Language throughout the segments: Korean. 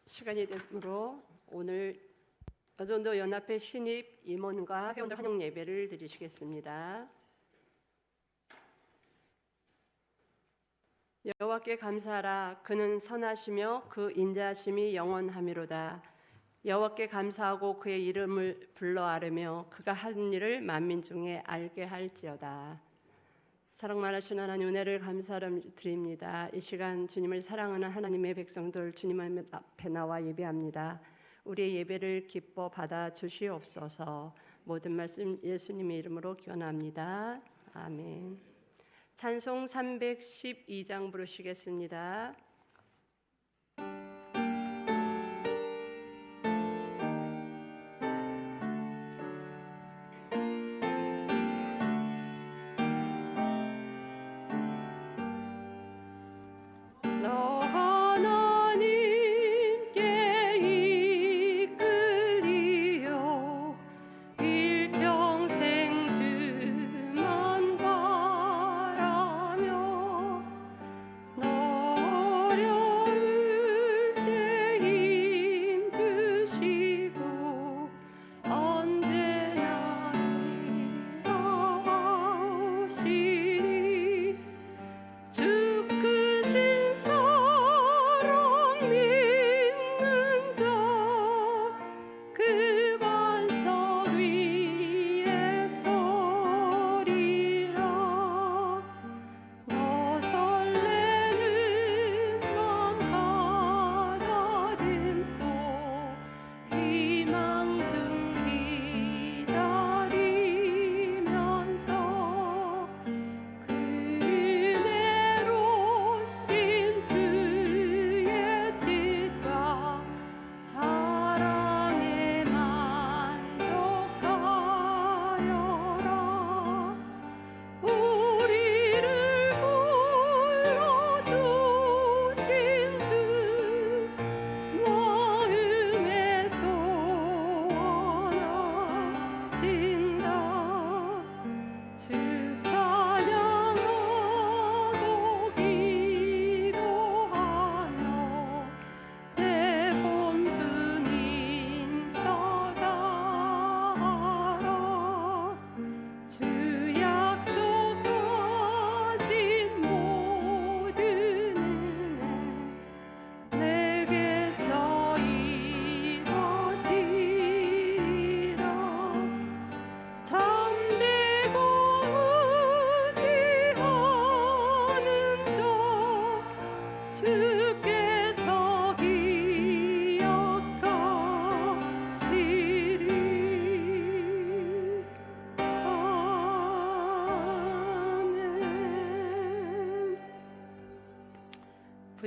시간이 되므로 오늘 여전도 연합회 신입 임원과 회원들 환영 예배를 드리시겠습니다. 여호와께 감사하라. 그는 선하시며 그 인자하심이 영원하미로다. 여호와께 감사하고 그의 이름을 불러 아뢰며 그가 한 일을 만민 중에 알게 할지어다. 사랑 많으신 하나님, 은혜를 감사드립니다. 이 시간 주님을 사랑하는 하나님의 백성들 주님 앞에 나와 예배합니다. 우리의 예배를 기뻐 받아 주시옵소서. 모든 말씀 예수님의 이름으로 기원합니다. 아멘. 찬송 312장 부르시겠습니다.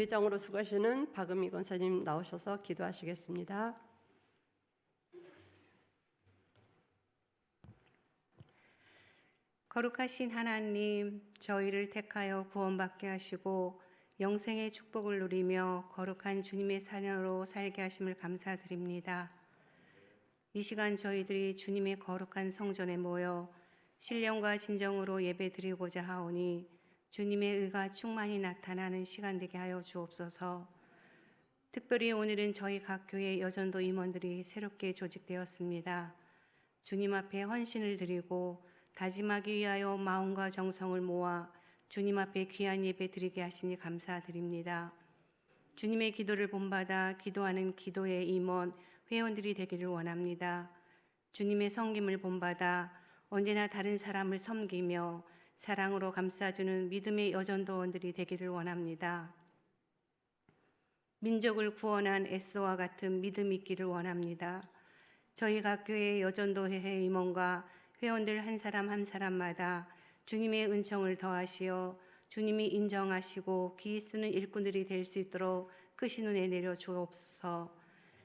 부회장으로 수고하시는 박은미 권사님 나오셔서 기도하시겠습니다. 거룩하신 하나님, 저희를 택하여 구원받게 하시고 영생의 축복을 누리며 거룩한 주님의 자녀로 살게 하심을 감사드립니다. 이 시간 저희들이 주님의 거룩한 성전에 모여 신령과 진정으로 예배드리고자 하오니 주님의 의가 충만히 나타나는 시간 되게 하여 주옵소서. 특별히 오늘은 저희 각 교회 여전도 임원들이 새롭게 조직되었습니다. 주님 앞에 헌신을 드리고 다짐하기 위하여 마음과 정성을 모아 주님 앞에 귀한 예배 드리게 하시니 감사드립니다. 주님의 기도를 본받아 기도하는 기도의 임원, 회원들이 되기를 원합니다. 주님의 섬김을 본받아 언제나 다른 사람을 섬기며 사랑으로 감싸주는 믿음의 여전도원들이 되기를 원합니다. 민족을 구원한 에스더와 같은 믿음이 있기를 원합니다. 저희 각 교회 여전도회 임원과 회원들 한 사람 한 사람마다 주님의 은총을 더하시어 주님이 인정하시고 기 쓰는 일꾼들이 될 수 있도록 크신 은혜 내려 주옵소서.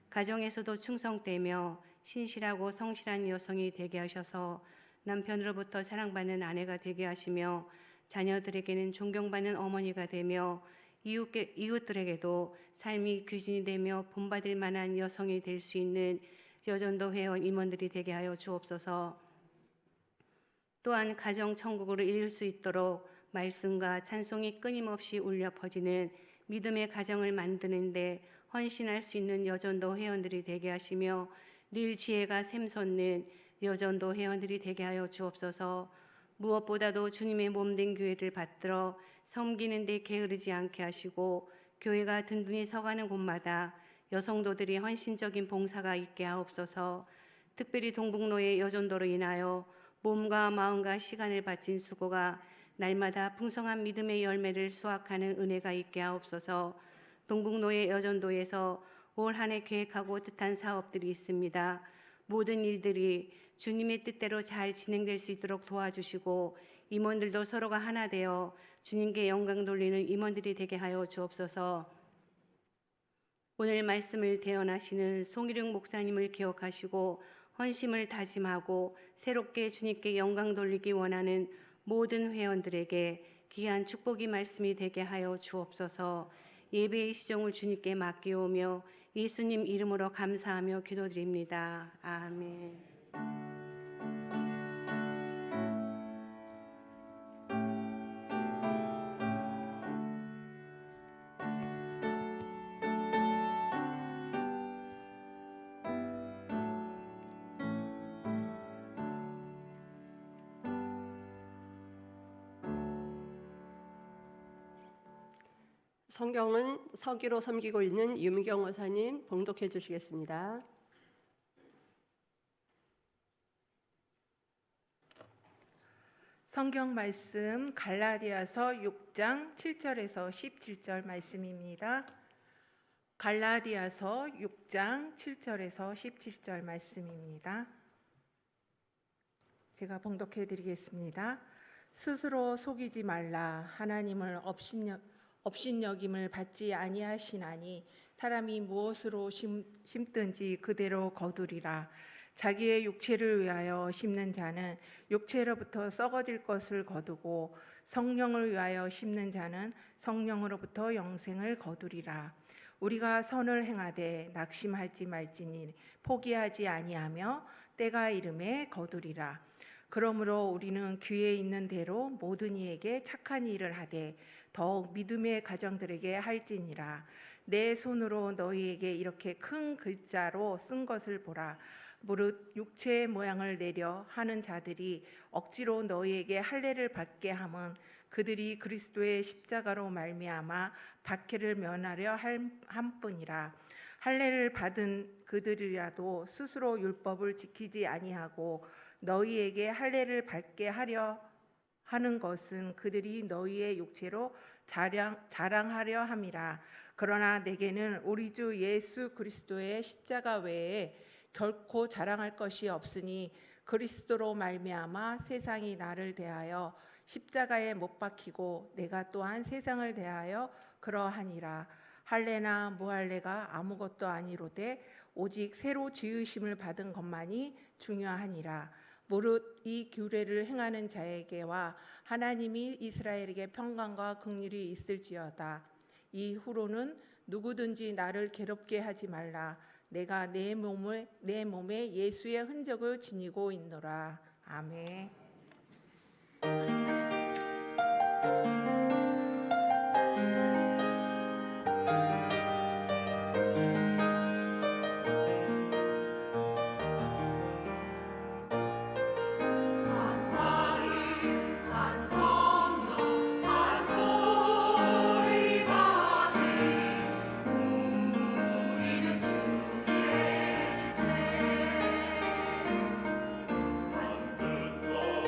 가정에서도 충성되며 신실하고 성실한 여성이 되게 하셔서 남편으로부터 사랑받는 아내가 되게 하시며 자녀들에게는 존경받는 어머니가 되며 이웃들에게도 삶이 귀신이 되며 본받을 만한 여성이 될 수 있는 여전도 회원 임원들이 되게 하여 주옵소서. 또한 가정 천국으로 이룰 수 있도록 말씀과 찬송이 끊임없이 울려 퍼지는 믿음의 가정을 만드는데 헌신할 수 있는 여전도 회원들이 되게 하시며 늘 지혜가 샘솟는 여전도 회원들이 되게 하여 주옵소서. 무엇보다도 주님의 몸된 교회를 받들어 섬기는 데 게으르지 않게 하시고 교회가 든든히 서가는 곳마다 여성도들이 헌신적인 봉사가 있게 하옵소서. 특별히 동북로의 여전도로 인하여 몸과 마음과 시간을 바친 수고가 날마다 풍성한 믿음의 열매를 수확하는 은혜가 있게 하옵소서. 동북로의 여전도에서 올 한 해 계획하고 뜻한 사업들이 있습니다. 모든 일들이 주님의 뜻대로 잘 진행될 수 있도록 도와주시고 임원들도 서로가 하나 되어 주님께 영광 돌리는 임원들이 되게 하여 주옵소서. 오늘 말씀을 대언하시는 송일영 목사님을 기억하시고 헌심을 다짐하고 새롭게 주님께 영광 돌리기 원하는 모든 회원들에게 귀한 축복이 말씀이 되게 하여 주옵소서. 예배의 시종을 주님께 맡기오며 예수님 이름으로 감사하며 기도드립니다. 아멘. 성경은 서기로 섬기고 있는 유미경 원사님 봉독해 주시겠습니다. 성경 말씀 갈라디아서 6장 7절에서 17절 말씀입니다. 갈라디아서 6장 7절에서 17절 말씀입니다. 제가 봉독해 드리겠습니다. 스스로 속이지 말라. 하나님을 업신여김을 받지 아니하시나니 사람이 무엇으로 심든지 그대로 거두리라. 자기의 육체를 위하여 심는 자는 육체로부터 썩어질 것을 거두고 성령을 위하여 심는 자는 성령으로부터 영생을 거두리라. 우리가 선을 행하되 낙심하지 말지니 포기하지 아니하며 때가 이름에 거두리라. 그러므로 우리는 귀에 있는 대로 모든 이에게 착한 일을 하되 더욱 믿음의 가정들에게 할지니라. 내 손으로 너희에게 이렇게 큰 글자로 쓴 것을 보라. 무릇 육체의 모양을 내려 하는 자들이 억지로 너희에게 할례를 받게 함은 그들이 그리스도의 십자가로 말미암아 박해를 면하려 함뿐이라. 할례를 받은 그들이라도 스스로 율법을 지키지 아니하고 너희에게 할례를 받게 하려 하는 것은 그들이 너희의 육체로 자랑하려 함이라. 그러나 내게는 우리 주 예수 그리스도의 십자가 외에 결코 자랑할 것이 없으니 그리스도로 말미암아 세상이 나를 대하여 십자가에 못 박히고 내가 또한 세상을 대하여 그러하니라. 할례나 무할례가 아무것도 아니로되 오직 새로 지으심을 받은 것만이 중요하니라. 무릇 이 규례를 행하는 자에게와 하나님이 이스라엘에게 평강과 긍휼이 있을지어다. 이후로는 누구든지 나를 괴롭게 하지 말라. 내가 내 몸에 예수의 흔적을 지니고 있노라. 아멘. 만든 것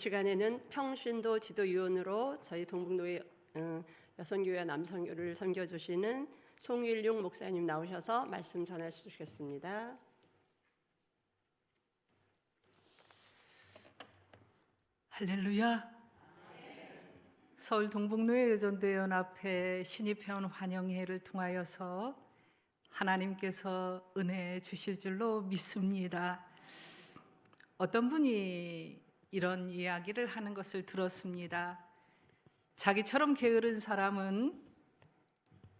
시간에는 평신도 지도위원으로 저희 동북노회 여성교회와 남성교를 섬겨주시는 송일용 목사님 나오셔서 말씀 전해 주시겠습니다. 할렐루야. 서울 동북노회 여전대연합회 신입회원 환영회를 통하여서 하나님께서 은혜 주실 줄로 믿습니다. 어떤 분이 이런 이야기를 하는 것을 들었습니다. 자기처럼 게으른 사람은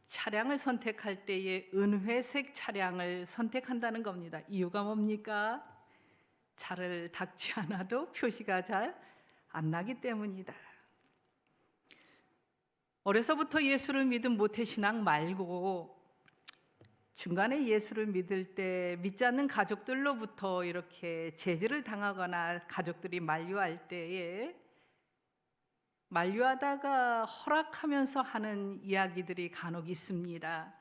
차량을 선택할 때에 은회색 차량을 선택한다는 겁니다. 이유가 뭡니까? 차를 닦지 않아도 표시가 잘 안 나기 때문이다. 어려서부터 예수를 믿은 모태신앙 말고 중간에 예수를 믿을 때 믿지 않는 가족들로부터 이렇게 제지를 당하거나 가족들이 만류할 때에 만류하다가 허락하면서 하는 이야기들이 간혹 있습니다.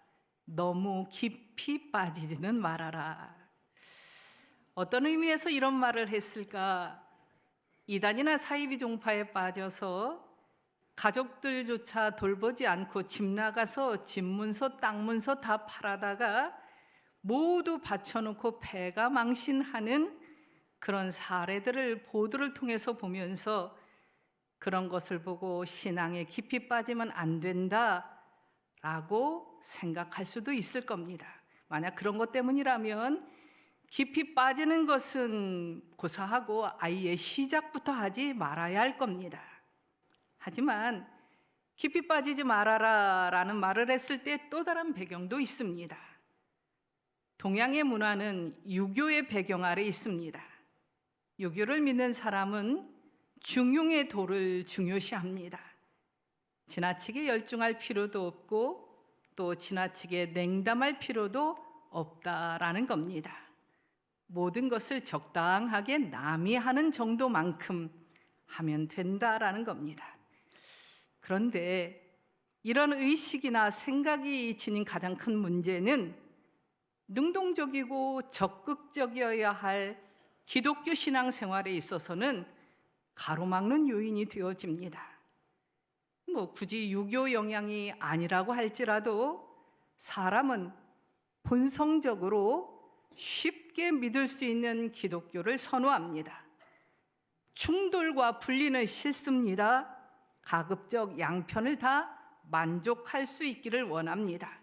너무 깊이 빠지지는 말아라. 어떤 의미에서 이런 말을 했을까? 이단이나 사이비 종파에 빠져서 가족들조차 돌보지 않고 집 나가서 집문서, 땅문서 다 팔아다가 모두 바쳐놓고 배가 망신하는 그런 사례들을 보도를 통해서 보면서 그런 것을 보고 신앙에 깊이 빠지면 안 된다라고 생각할 수도 있을 겁니다. 만약 그런 것 때문이라면 깊이 빠지는 것은 고사하고 아예 시작부터 하지 말아야 할 겁니다. 하지만 깊이 빠지지 말아라 라는 말을 했을 때 또 다른 배경도 있습니다. 동양의 문화는 유교의 배경 아래 있습니다. 유교를 믿는 사람은 중용의 도를 중요시합니다. 지나치게 열중할 필요도 없고 또 지나치게 냉담할 필요도 없다라는 겁니다. 모든 것을 적당하게 남이 하는 정도만큼 하면 된다라는 겁니다. 그런데 이런 의식이나 생각이 지닌 가장 큰 문제는 능동적이고 적극적이어야 할 기독교 신앙 생활에 있어서는 가로막는 요인이 되어집니다. 굳이 유교 영향이 아니라고 할지라도 사람은 본성적으로 쉽게 믿을 수 있는 기독교를 선호합니다. 충돌과 분리는 싫습니다. 가급적 양편을 다 만족할 수 있기를 원합니다.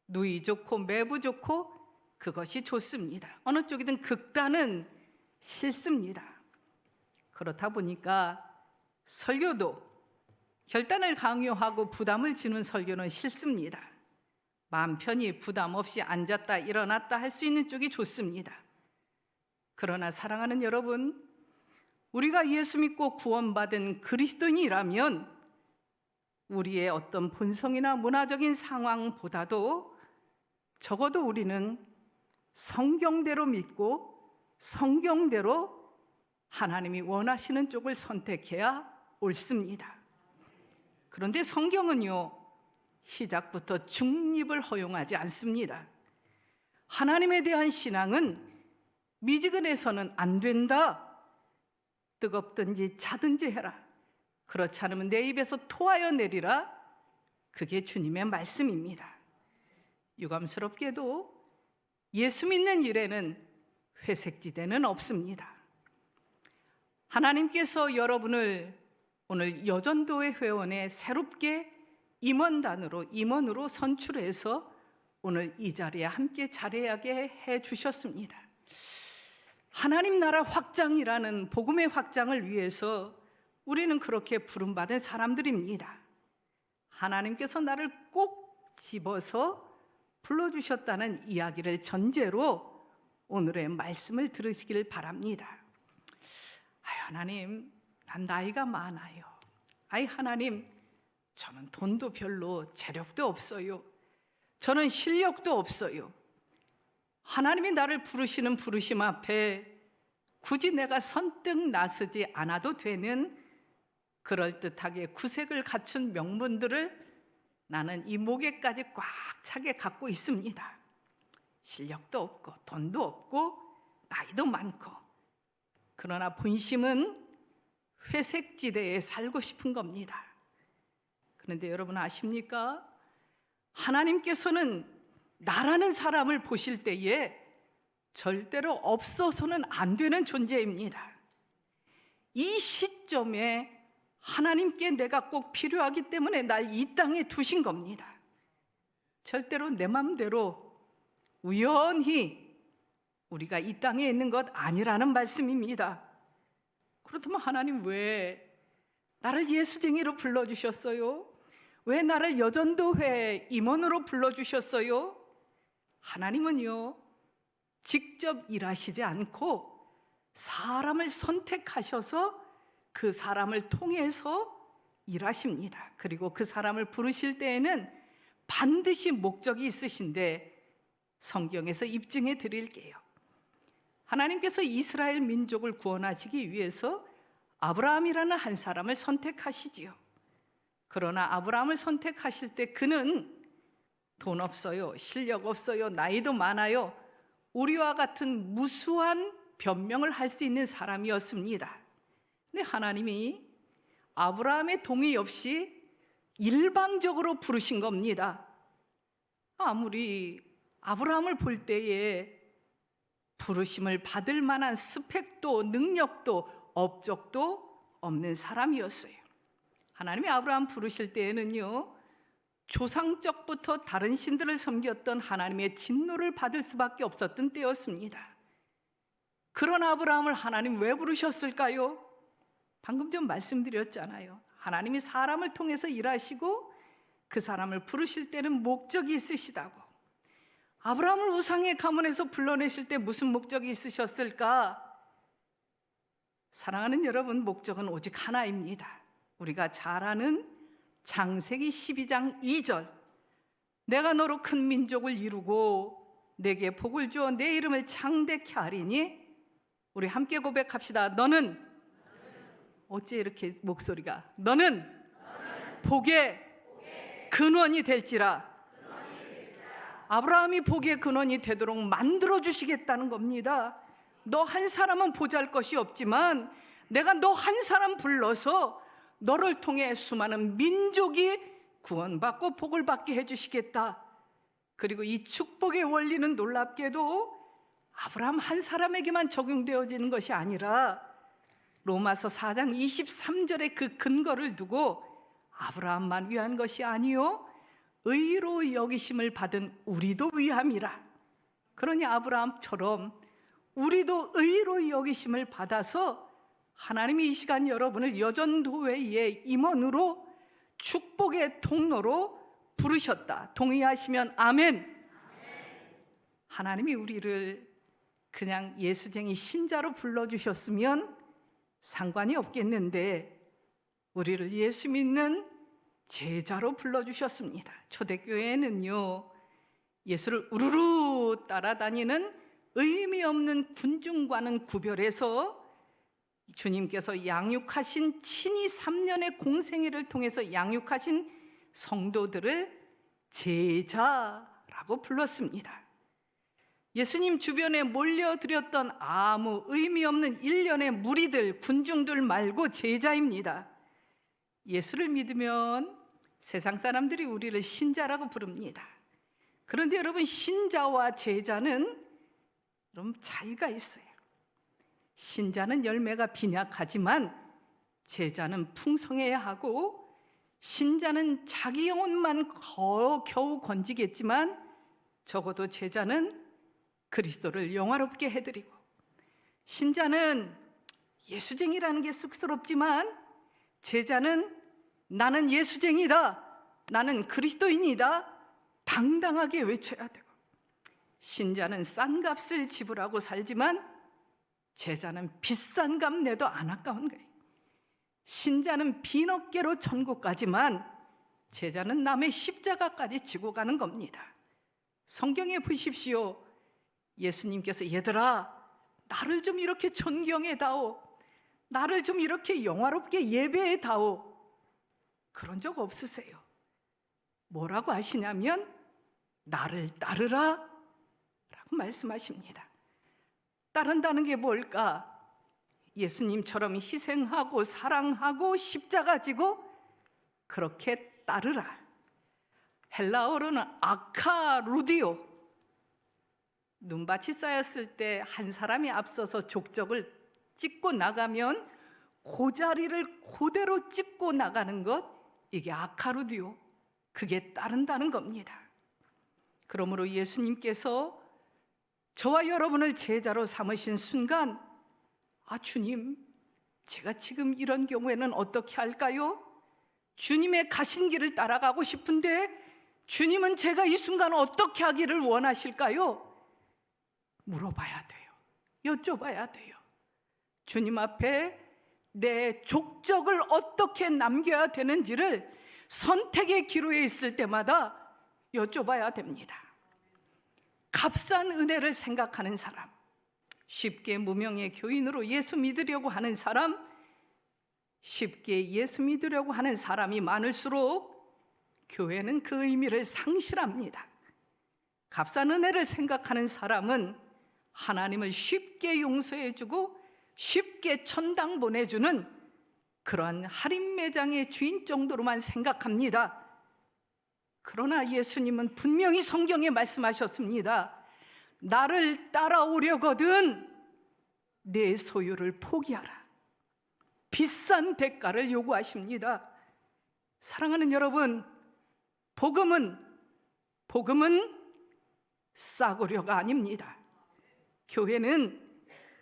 누이 좋고 매부 좋고 그것이 좋습니다. 어느 쪽이든 극단은 싫습니다. 그렇다 보니까 설교도 결단을 강요하고 부담을 주는 설교는 싫습니다. 마음 편히 부담 없이 앉았다 일어났다 할 수 있는 쪽이 좋습니다. 그러나 사랑하는 여러분, 우리가 예수 믿고 구원받은 그리스도인이라면 우리의 어떤 본성이나 문화적인 상황보다도 적어도 우리는 성경대로 믿고 성경대로 하나님이 원하시는 쪽을 선택해야 옳습니다. 그런데 성경은요, 시작부터 중립을 허용하지 않습니다. 하나님에 대한 신앙은 미지근해서는 안 된다. 뜨겁든지 차든지 해라. 그렇지 않으면 내 입에서 토하여 내리라. 그게 주님의 말씀입니다. 유감스럽게도 예수 믿는 일에는 회색지대는 없습니다. 하나님께서 여러분을 오늘 여전도회 회원에 새롭게 임원으로 선출해서 오늘 이 자리에 함께 자리하게 해주셨습니다. 하나님 나라 확장이라는 복음의 확장을 위해서 우리는 그렇게 부름받은 사람들입니다. 하나님께서 나를 꼭 집어서 불러주셨다는 이야기를 전제로 오늘의 말씀을 들으시길 바랍니다. 하나님, 난 나이가 많아요. 하나님, 저는 돈도 별로 재력도 없어요. 저는 실력도 없어요. 하나님이 나를 부르시는 부르심 앞에 굳이 내가 선뜻 나서지 않아도 되는 그럴듯하게 구색을 갖춘 명분들을 나는 이 목에까지 꽉 차게 갖고 있습니다. 실력도 없고 돈도 없고 나이도 많고, 그러나 본심은 회색지대에 살고 싶은 겁니다. 그런데 여러분 아십니까? 하나님께서는 나라는 사람을 보실 때에 절대로 없어서는 안 되는 존재입니다. 이 시점에 하나님께 내가 꼭 필요하기 때문에 날 이 땅에 두신 겁니다. 절대로 내 맘대로 우연히 우리가 이 땅에 있는 것 아니라는 말씀입니다. 그렇다면 하나님 왜 나를 예수쟁이로 불러주셨어요? 왜 나를 여전도회 임원으로 불러주셨어요? 하나님은요, 직접 일하시지 않고 사람을 선택하셔서 그 사람을 통해서 일하십니다. 그리고 그 사람을 부르실 때에는 반드시 목적이 있으신데 성경에서 입증해 드릴게요. 하나님께서 이스라엘 민족을 구원하시기 위해서 아브라함이라는 한 사람을 선택하시지요. 그러나 아브라함을 선택하실 때 그는 돈 없어요, 실력 없어요, 나이도 많아요, 우리와 같은 무수한 변명을 할 수 있는 사람이었습니다. 근데 하나님이 아브라함의 동의 없이 일방적으로 부르신 겁니다. 아무리 아브라함을 볼 때에 부르심을 받을 만한 스펙도 능력도 업적도 없는 사람이었어요. 하나님이 아브라함 부르실 때에는요, 조상적부터 다른 신들을 섬겼던 하나님의 진노를 받을 수밖에 없었던 때였습니다. 그런 아브라함을 하나님 왜 부르셨을까요? 방금 좀 말씀드렸잖아요. 하나님이 사람을 통해서 일하시고 그 사람을 부르실 때는 목적이 있으시다고. 아브라함을 우상의 가문에서 불러내실 때 무슨 목적이 있으셨을까? 사랑하는 여러분, 목적은 오직 하나입니다. 우리가 잘 아는 창세기 12장 2절, 내가 너로 큰 민족을 이루고 내게 복을 주어 내 이름을 창대케 하리니, 우리 함께 고백합시다. 너는 어째 이렇게 목소리가, 너는 복의 근원이 될지라. 아브라함이 복의 근원이 되도록 만들어 주시겠다는 겁니다. 너 한 사람은 보잘것이 없지만 내가 너 한 사람 불러서 너를 통해 수많은 민족이 구원받고 복을 받게 해주시겠다. 그리고 이 축복의 원리는 놀랍게도 아브라함 한 사람에게만 적용되어지는 것이 아니라 로마서 4장 23절의 그 근거를 두고 아브라함만 위한 것이 아니요 의로 여기심을 받은 우리도 위함이라. 그러니 아브라함처럼 우리도 의로 여기심을 받아서 하나님이 이 시간 여러분을 여전도회의 임원으로 축복의 통로로 부르셨다. 동의하시면 아멘. 하나님이 우리를 그냥 예수쟁이 신자로 불러주셨으면 상관이 없겠는데 우리를 예수 믿는 제자로 불러주셨습니다. 초대교회에는요, 예수를 우르르 따라다니는 의미 없는 군중과는 구별해서 주님께서 양육하신 친히 3년의 공생애를 통해서 양육하신 성도들을 제자라고 불렀습니다. 예수님 주변에 몰려들였던 아무 의미 없는 일련의 무리들, 군중들 말고 제자입니다. 예수를 믿으면 세상 사람들이 우리를 신자라고 부릅니다. 그런데 여러분, 신자와 제자는 여러분 차이가 있어요. 신자는 열매가 빈약하지만 제자는 풍성해야 하고, 신자는 자기 영혼만 겨우 건지겠지만 적어도 제자는 그리스도를 영화롭게 해드리고, 신자는 예수쟁이라는 게 쑥스럽지만 제자는 나는 예수쟁이다, 나는 그리스도인이다 당당하게 외쳐야 되고, 신자는 싼 값을 지불하고 살지만 제자는 비싼 값 내도 안 아까운 거예요. 신자는 빈 어깨로 천국 가지만 제자는 남의 십자가까지 지고 가는 겁니다. 성경에 보십시오. 예수님께서 얘들아 나를 좀 이렇게 존경해다오, 나를 좀 이렇게 영화롭게 예배해다오, 그런 적 없으세요. 뭐라고 하시냐면 나를 따르라 라고 말씀하십니다. 따른다는 게 뭘까? 예수님처럼 희생하고 사랑하고 십자가 지고 그렇게 따르라. 헬라어로는 아카루디오. 눈밭이 쌓였을 때 한 사람이 앞서서 족적을 찍고 나가면 그 자리를 그대로 찍고 나가는 것, 이게 아카루디오. 그게 따른다는 겁니다. 그러므로 예수님께서 저와 여러분을 제자로 삼으신 순간, 주님, 제가 지금 이런 경우에는 어떻게 할까요? 주님의 가신 길을 따라가고 싶은데 주님은 제가 이 순간 어떻게 하기를 원하실까요? 물어봐야 돼요. 여쭤봐야 돼요. 주님 앞에 내 족적을 어떻게 남겨야 되는지를 선택의 기로에 있을 때마다 여쭤봐야 됩니다. 값싼 은혜를 생각하는 사람, 쉽게 무명의 교인으로 예수 믿으려고 하는 사람, 쉽게 예수 믿으려고 하는 사람이 많을수록 교회는 그 의미를 상실합니다. 값싼 은혜를 생각하는 사람은 하나님을 쉽게 용서해주고 쉽게 천당 보내주는 그러한 할인 매장의 주인 정도로만 생각합니다. 그러나 예수님은 분명히 성경에 말씀하셨습니다. 나를 따라오려거든 내 소유를 포기하라. 비싼 대가를 요구하십니다. 사랑하는 여러분, 복음은 싸구려가 아닙니다. 교회는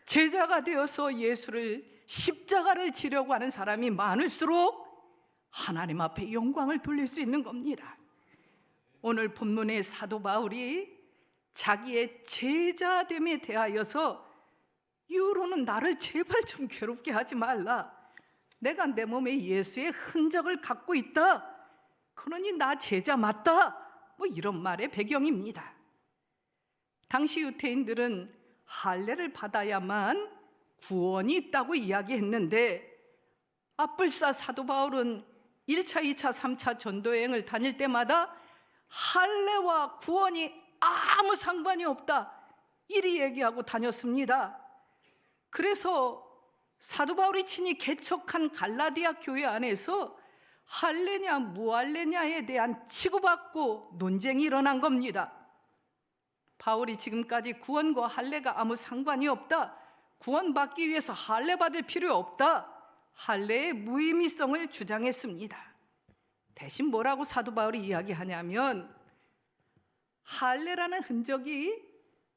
제자가 되어서 예수를 십자가를 지려고 하는 사람이 많을수록 하나님 앞에 영광을 돌릴 수 있는 겁니다. 오늘 본문의 사도 바울이 자기의 제자됨에 대하여서 이후로는 나를 제발 좀 괴롭게 하지 말라. 내가 내 몸에 예수의 흔적을 갖고 있다. 그러니 나 제자 맞다. 이런 말의 배경입니다. 당시 유대인들은 할례를 받아야만 구원이 있다고 이야기했는데 앞불사 사도 바울은 1차, 2차, 3차 전도여행을 다닐 때마다 할례와 구원이 아무 상관이 없다. 이리 얘기하고 다녔습니다. 그래서 사도 바울이 친히 개척한 갈라디아 교회 안에서 할례냐 무할례냐에 대한 치고받고 논쟁이 일어난 겁니다. 바울이 지금까지 구원과 할례가 아무 상관이 없다. 구원받기 위해서 할례 받을 필요 없다. 할례의 무의미성을 주장했습니다. 대신 뭐라고 사도 바울이 이야기하냐면 할례라는 흔적이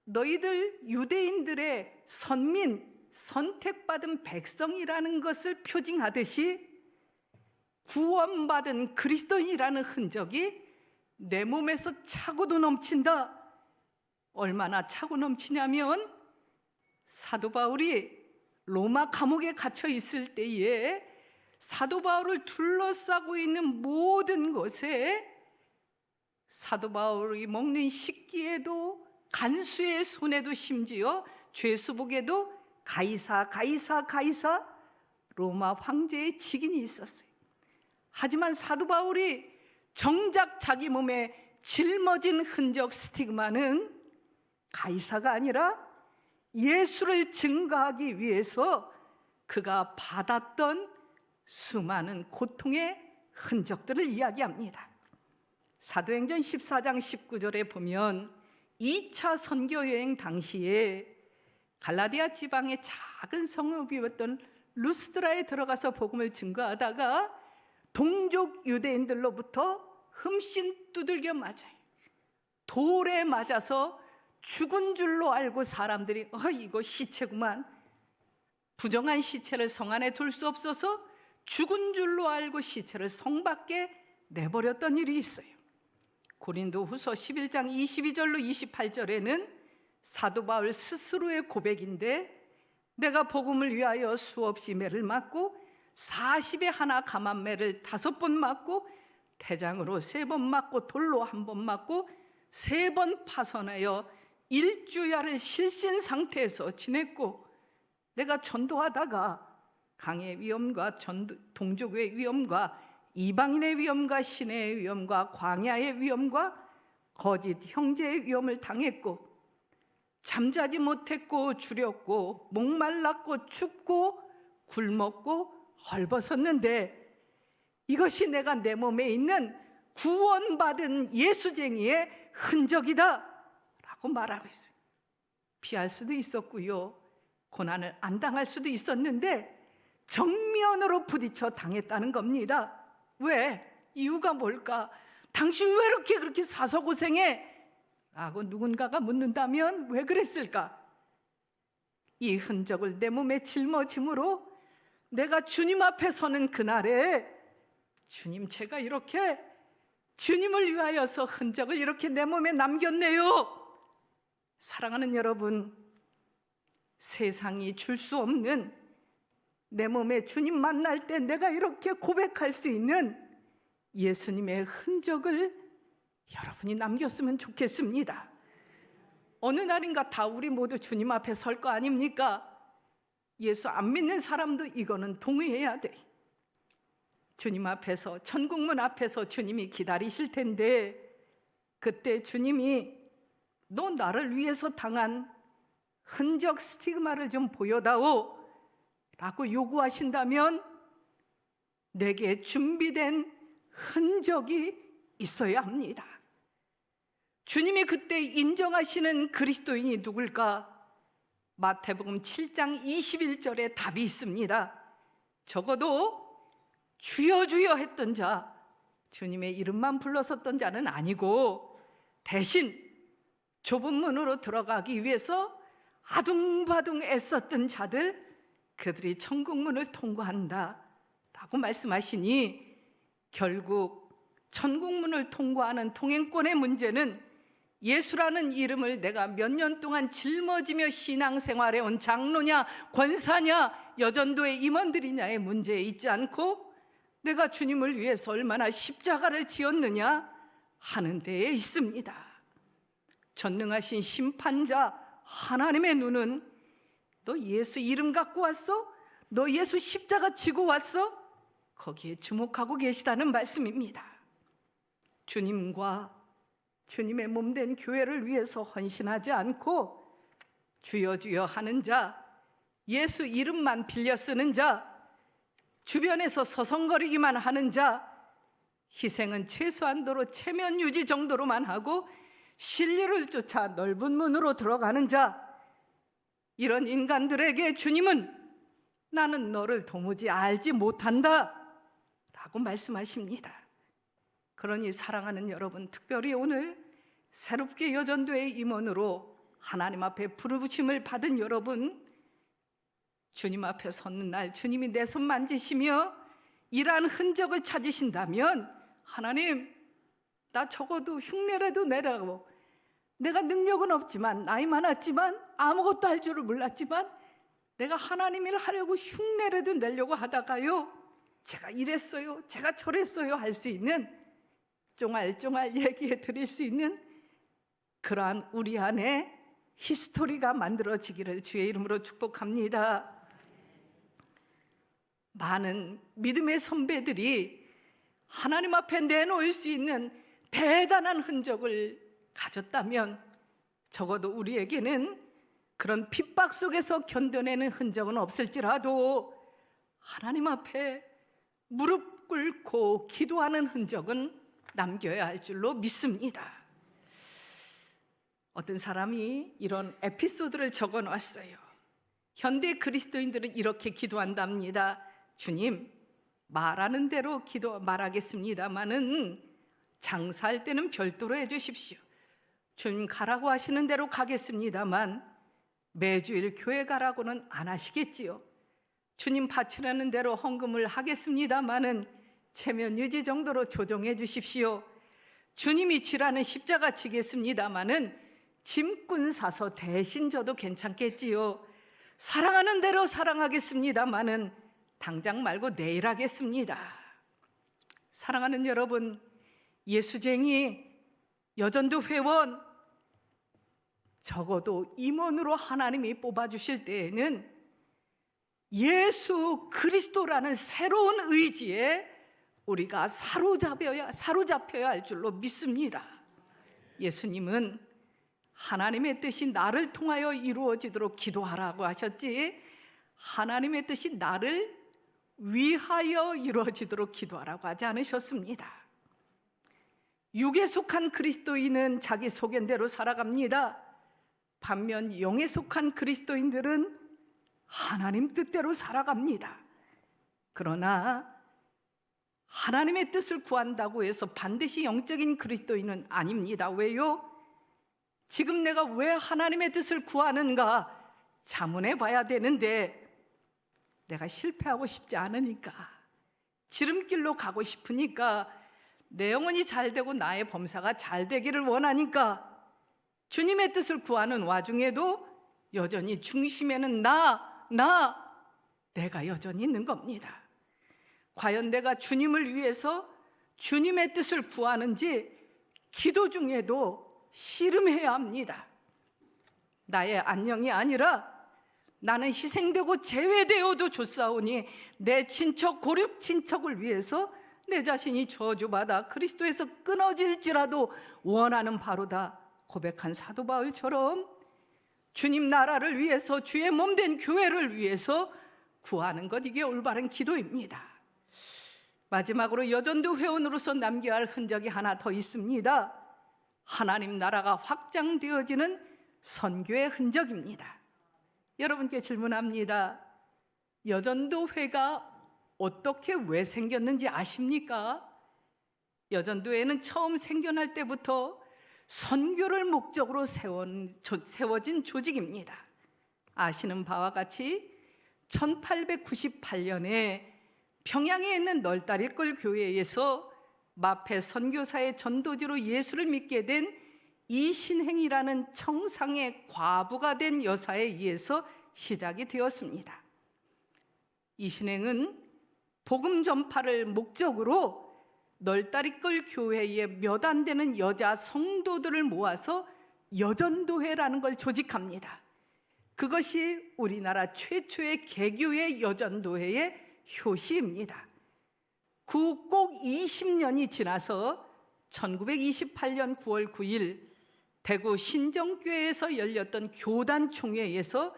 너희들 유대인들의 선민, 선택받은 백성이라는 것을 표징하듯이 구원받은 그리스도인이라는 흔적이 내 몸에서 차고도 넘친다. 얼마나 차고 넘치냐면 사도 바울이 로마 감옥에 갇혀 있을 때에 사도 바울을 둘러싸고 있는 모든 것에 사도 바울이 먹는 식기에도 간수의 손에도 심지어 죄수복에도 가이사 로마 황제의 직인이 있었어요. 하지만 사도 바울이 정작 자기 몸에 짊어진 흔적 스티그마는 가이사가 아니라 예수를 증거하기 위해서 그가 받았던 수많은 고통의 흔적들을 이야기합니다. 사도행전 14장 19절에 보면 2차 선교여행 당시에 갈라디아 지방의 작은 성읍이었던 루스드라에 들어가서 복음을 증거하다가 동족 유대인들로부터 흠씬 두들겨 맞아요. 돌에 맞아서 죽은 줄로 알고 사람들이 이거 시체구만. 부정한 시체를 성 안에 둘 수 없어서 죽은 줄로 알고 시체를 성 밖에 내버렸던 일이 있어요. 고린도후서 11장 22절로 28절에는 사도 바울 스스로의 고백인데 내가 복음을 위하여 수없이 매를 맞고 40에 하나 감한 매를 5번 맞고 태장으로 3번 맞고 돌로 1번 맞고 3번 파선하여 일주야를 실신 상태에서 지냈고 내가 전도하다가 강의 위험과 동족의 위험과 이방인의 위험과 신의 위험과 광야의 위험과 거짓 형제의 위험을 당했고 잠자지 못했고 주렸고 목말랐고 춥고 굶었고 헐벗었는데 이것이 내가 내 몸에 있는 구원받은 예수쟁이의 흔적이다 라고 말하고 있어요. 피할 수도 있었고요, 고난을 안 당할 수도 있었는데 정면으로 부딪혀 당했다는 겁니다. 왜? 이유가 뭘까? 당신 왜 이렇게 그렇게 사서 고생해? 라고 누군가가 묻는다면 왜 그랬을까? 이 흔적을 내 몸에 짊어짐으로 내가 주님 앞에 서는 그날에 주님, 제가 이렇게 주님을 위하여서 흔적을 이렇게 내 몸에 남겼네요. 사랑하는 여러분, 세상이 줄 수 없는 내 몸에 주님 만날 때 내가 이렇게 고백할 수 있는 예수님의 흔적을 여러분이 남겼으면 좋겠습니다. 어느 날인가 다 우리 모두 주님 앞에 설 거 아닙니까? 예수 안 믿는 사람도 이거는 동의해야 돼. 주님 앞에서, 천국문 앞에서 주님이 기다리실 텐데 그때 주님이 너 나를 위해서 당한 흔적 스티그마를 좀 보여다오 라고 요구하신다면 내게 준비된 흔적이 있어야 합니다. 주님이 그때 인정하시는 그리스도인이 누굴까? 마태복음 7장 21절에 답이 있습니다. 적어도 주여 주여 했던 자, 주님의 이름만 불렀었던 자는 아니고 대신 좁은 문으로 들어가기 위해서 아둥바둥 애썼던 자들, 그들이 천국문을 통과한다 라고 말씀하시니 결국 천국문을 통과하는 통행권의 문제는 예수라는 이름을 내가 몇 년 동안 짊어지며 신앙생활해온 장로냐 권사냐 여전도의 임원들이냐의 문제에 있지 않고 내가 주님을 위해서 얼마나 십자가를 지었느냐 하는 데에 있습니다. 전능하신 심판자 하나님의 눈은 너 예수 이름 갖고 왔어? 너 예수 십자가 지고 왔어? 거기에 주목하고 계시다는 말씀입니다. 주님과 주님의 몸된 교회를 위해서 헌신하지 않고 주여 주여 하는 자, 예수 이름만 빌려 쓰는 자, 주변에서 서성거리기만 하는 자, 희생은 최소한도로 체면 유지 정도로만 하고 진리를 쫓아 넓은 문으로 들어가는 자, 이런 인간들에게 주님은 나는 너를 도무지 알지 못한다 라고 말씀하십니다. 그러니 사랑하는 여러분, 특별히 오늘 새롭게 여전도의 임원으로 하나님 앞에 부르심을 받은 여러분, 주님 앞에 섰는 날 주님이 내 손 만지시며 이러한 흔적을 찾으신다면 하나님, 나 적어도 흉내라도 내라고, 내가 능력은 없지만 나이 많았지만 아무것도 할 줄을 몰랐지만 내가 하나님 일 하려고 흉내라도 내려고 하다가요 제가 이랬어요, 제가 저랬어요 할 수 있는, 쫑알쫑알 얘기해 드릴 수 있는 그러한 우리 안에 히스토리가 만들어지기를 주의 이름으로 축복합니다. 많은 믿음의 선배들이 하나님 앞에 내놓을 수 있는 대단한 흔적을 가졌다면 적어도 우리에게는 그런 핍박 속에서 견뎌내는 흔적은 없을지라도 하나님 앞에 무릎 꿇고 기도하는 흔적은 남겨야 할 줄로 믿습니다. 어떤 사람이 이런 에피소드를 적어놨어요. 현대 그리스도인들은 이렇게 기도한답니다. 주님, 말하는 대로 말하겠습니다마는 장사할 때는 별도로 해주십시오. 주님, 가라고 하시는 대로 가겠습니다만 매주일 교회 가라고는 안 하시겠지요. 주님, 바치라는 대로 헌금을 하겠습니다마는 체면 유지 정도로 조정해 주십시오. 주님이 지라는 십자가 지겠습니다마는 짐꾼 사서 대신 져도 괜찮겠지요. 사랑하는 대로 사랑하겠습니다마는 당장 말고 내일 하겠습니다. 사랑하는 여러분, 예수쟁이, 여전도 회원, 적어도 임원으로 하나님이 뽑아주실 때에는 예수 그리스도라는 새로운 의지에 우리가 사로잡혀야 할 줄로 믿습니다. 예수님은 하나님의 뜻이 나를 통하여 이루어지도록 기도하라고 하셨지, 하나님의 뜻이 나를 위하여 이루어지도록 기도하라고 하지 않으셨습니다. 육에 속한 그리스도인은 자기 소견대로 살아갑니다. 반면 영에 속한 그리스도인들은 하나님 뜻대로 살아갑니다. 그러나 하나님의 뜻을 구한다고 해서 반드시 영적인 그리스도인은 아닙니다. 왜요? 지금 내가 왜 하나님의 뜻을 구하는가 자문해 봐야 되는데 내가 실패하고 싶지 않으니까, 지름길로 가고 싶으니까, 내 영혼이 잘 되고 나의 범사가 잘 되기를 원하니까 주님의 뜻을 구하는 와중에도 여전히 중심에는 내가 여전히 있는 겁니다. 과연 내가 주님을 위해서 주님의 뜻을 구하는지 기도 중에도 씨름해야 합니다. 나의 안녕이 아니라 나는 희생되고 제외되어도 좋사오니 내 친척 고륙 친척을 위해서 내 자신이 저주받아 그리스도에서 끊어질지라도 원하는 바로다 고백한 사도 바울처럼 주님 나라를 위해서, 주의 몸된 교회를 위해서 구하는 것, 이게 올바른 기도입니다. 마지막으로 여전도 회원으로서 남겨야 할 흔적이 하나 더 있습니다. 하나님 나라가 확장되어지는 선교의 흔적입니다. 여러분께 질문합니다. 여전도회가 어떻게 왜 생겼는지 아십니까? 여전도회는 처음 생겨날 때부터 선교를 목적으로 세워진 조직입니다. 아시는 바와 같이 1898년에 평양에 있는 널다리골 교회에서 마페 선교사의 전도지로 예수를 믿게 된 이신행이라는 청상의 과부가 된 여사에 의해서 시작이 되었습니다. 이신행은 복음 전파를 목적으로 널다리골 교회에 몇 안 되는 여자 성도들을 모아서 여전도회라는 걸 조직합니다. 그것이 우리나라 최초의 개교의 여전도회의 효시입니다. 그 꼭 20년이 지나서 1928년 9월 9일 대구 신정교회에서 열렸던 교단총회에서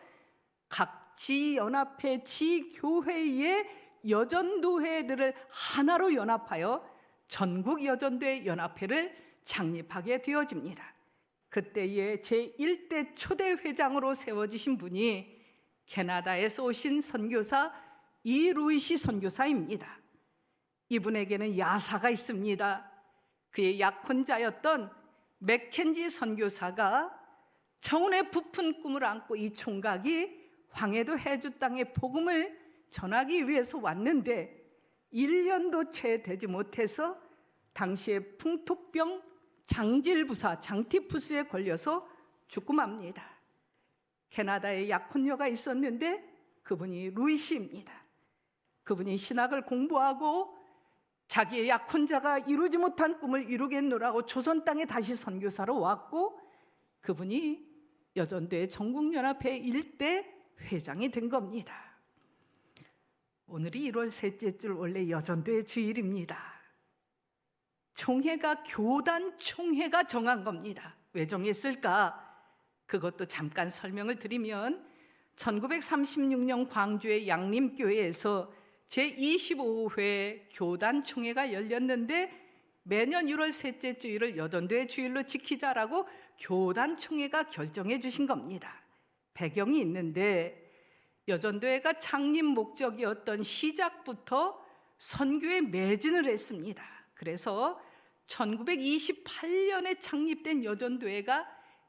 각 지연합회, 지교회의 여전도회들을 하나로 연합하여 전국여전도회 연합회를 창립하게 되어집니다. 그때의 제1대 초대 회장으로 세워지신 분이 캐나다에서 오신 선교사 이루이시 선교사입니다. 이분에게는 야사가 있습니다. 그의 약혼자였던 맥켄지 선교사가 청운의 부푼 꿈을 안고 이 총각이 황해도 해주 땅에 복음을 전하기 위해서 왔는데 1년도 채 되지 못해서 당시에 풍토병 장질부사 장티푸스에 걸려서 죽고 맙니다. 캐나다에 약혼녀가 있었는데 그분이 루이시입니다. 그분이 신학을 공부하고 자기의 약혼자가 이루지 못한 꿈을 이루겠노라고 조선 땅에 다시 선교사로 왔고, 그분이 여전도회 전국연합회 일대 회장이 된 겁니다. 오늘이 1월 셋째 줄, 원래 여전도회 주일입니다. 총회가 교단 총회가 정한 겁니다. 왜 정했을까? 그것도 잠깐 설명을 드리면 1936년 광주의 양림교회에서 제25회 교단 총회가 열렸는데 매년 1월 셋째 주일을 여전도회 주일로 지키자라고 교단 총회가 결정해 주신 겁니다. 배경이 있는데 여전도회가 창립 목적이었던 시작부터 선교에 매진을 했습니다. 그래서 1928년에 창립된 여전도회가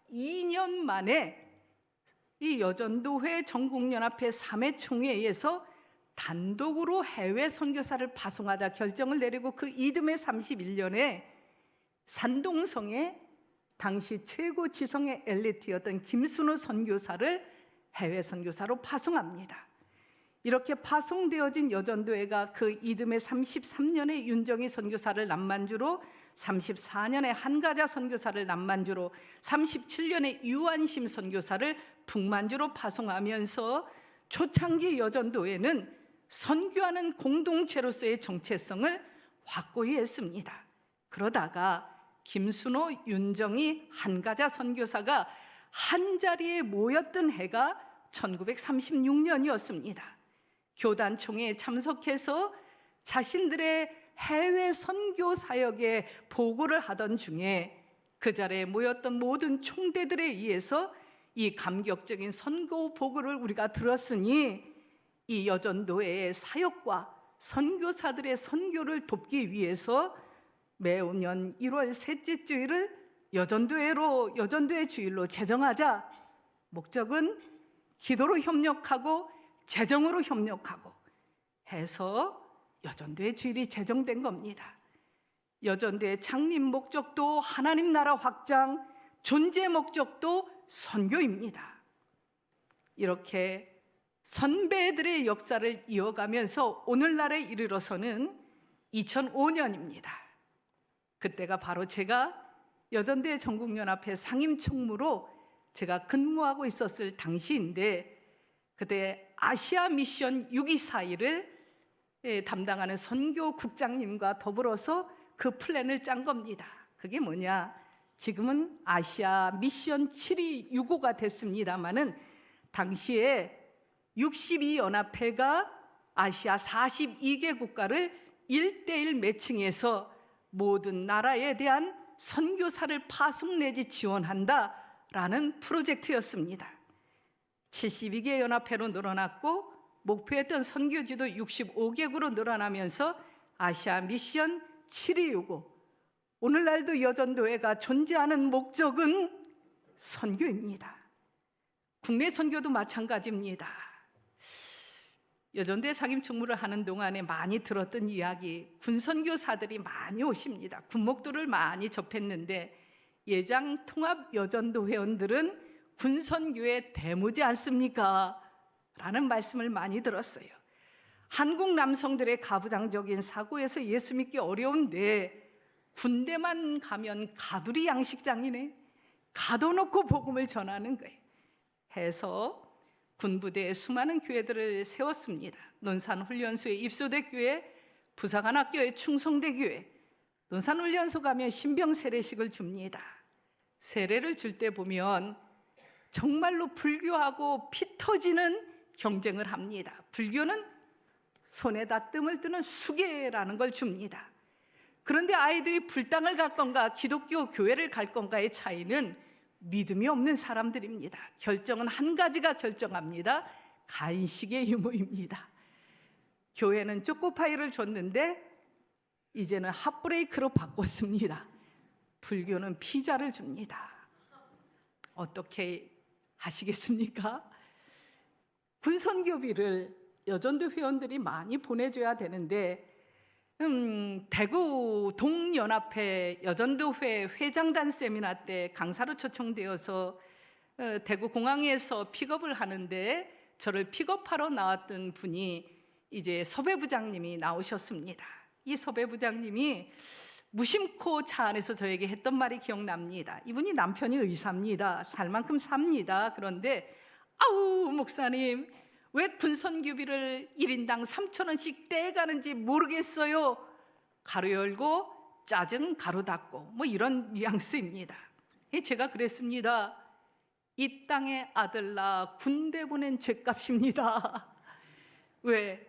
2년 만에 이 여전도회 전국연합회 3회 총회에서 단독으로 해외 선교사를 파송하자 결정을 내리고 그 이듬해 31년에 산동성에 당시 최고 지성의 엘리트였던 김순호 선교사를 해외 선교사로 파송합니다. 이렇게 파송되어진 여전도회가 그 이듬해 33년에 윤정희 선교사를 남만주로, 34년에 한가자 선교사를 남만주로, 37년에 유한심 선교사를 북만주로 파송하면서 초창기 여전도회는 선교하는 공동체로서의 정체성을 확고히 했습니다. 그러다가 김순호, 윤정희, 한가자 선교사가 한자리에 모였던 해가 1936년이었습니다. 교단총회에 참석해서 자신들의 해외 선교 사역에 보고를 하던 중에 그 자리에 모였던 모든 총대들에 의해서 이 감격적인 선교 보고를 우리가 들었으니 이 여전도회의 사역과 선교사들의 선교를 돕기 위해서 매년 1월 셋째 주일을 여전도회 주일로 제정하자. 목적은 기도로 협력하고 재정으로 협력하고 해서 여전도회 주일이 제정된 겁니다. 여전도의 창립 목적도 하나님 나라 확장, 존재 목적도 선교입니다. 이렇게 선배들의 역사를 이어가면서 오늘날에 이르러서는 2005년입니다. 그때가 바로 제가 여전도회 전국연합회 상임총무로 제가 근무하고 있었을 당시인데, 그때 아시아 미션 6241을 담당하는 선교국장님과 더불어서 그 플랜을 짠 겁니다. 그게 뭐냐? 지금은 아시아 미션 7265가 됐습니다마는 당시에 62연합회가 아시아 42개 국가를 1:1 매칭해서 모든 나라에 대한 선교사를 파송 내지 지원한다라는 프로젝트였습니다. 72개 연합회로 늘어났고 목표했던 선교지도 65개국으로 늘어나면서 아시아 미션 7265, 오늘날도 여전도회가 존재하는 목적은 선교입니다. 국내 선교도 마찬가지입니다. 여전도회 상임총무를 하는 동안에 많이 들었던 이야기, 군선교사들이 많이 오십니다. 군목도를 많이 접했는데 예장 통합 여전도 회원들은 군선교의 대무지 않습니까? 라는 말씀을 많이 들었어요. 한국 남성들의 가부장적인 사고에서 예수 믿기 어려운데 군대만 가면 가두리 양식장이네, 가둬놓고 복음을 전하는 거예요. 해서 군부대에 수많은 교회들을 세웠습니다. 논산훈련소에 입소대 교회, 부사관학교에 충성대 교회. 논산훈련소 가면 신병 세례식을 줍니다. 세례를 줄 때 보면 정말로 불교하고 피 터지는 경쟁을 합니다. 불교는 손에다 뜸을 뜨는 수계라는 걸 줍니다. 그런데 아이들이 불당을 갈 건가 기독교 교회를 갈 건가의 차이는 믿음이 없는 사람들입니다. 결정은 한 가지가 결정합니다. 간식의 유무입니다. 교회는 초코파이를 줬는데 이제는 핫브레이크로 바꿨습니다. 불교는 피자를 줍니다. 어떻게 하시겠습니까? 군선교비를 여전도 회원들이 많이 보내줘야 되는데 대구 동연합회 여전도회 회장단 세미나 때 강사로 초청되어서 대구 공항에서 픽업을 하는데 저를 픽업하러 나왔던 분이 이제 섭외부장님이 나오셨습니다. 이 섭외부장님이 무심코 차 안에서 저에게 했던 말이 기억납니다. 이분이 남편이 의사입니다. 살 만큼 삽니다. 그런데 아우 목사님, 왜 군선교비를 1인당 3,000원씩 떼가는지 모르겠어요. 가로 열고 짜증 가로 닫고 뭐 이런 뉘앙스입니다. 제가 그랬습니다. 이 땅의 아들 낳아 군대 보낸 죄값입니다. 왜?